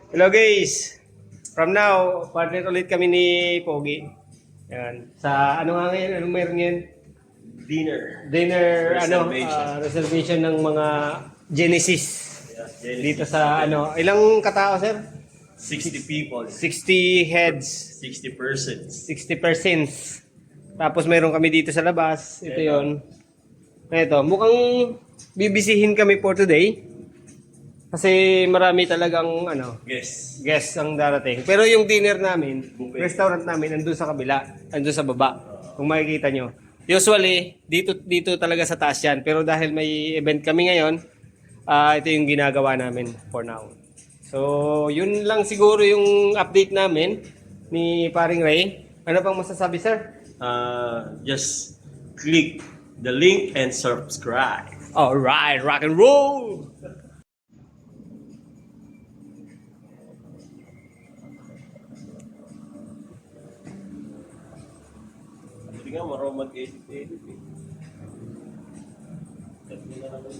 Hello guys! From now, partner ulit kami ni Pogi. Yan. Sa ano nga ngayon? Anong meron ngayon? Dinner. Dinner, Reservation. reservation ng mga Genesis. Genesis. Dito sa ano, ilang katao sir? 60 people. 60 heads, 60 persons. 60 persons. Tapos meron kami dito sa labas. Ito yon. Ito, mukhang bibisihin kami for today. Kasi marami talagang Yes. guests ang darating. Pero yung dinner namin, Buffet. restaurant namin, andun sa kabila, andun sa baba. Kung makikita nyo. Usually, dito talaga sa taas yan. Pero dahil may event kami ngayon, ito yung ginagawa namin for now. So, yun lang siguro yung update namin ni Paring Ray. Ano pang masasabi, sir? Just click the link and subscribe. Alright, rock and roll! Hindi nga marunong mag-edit-edit eh. Tatlo na naman.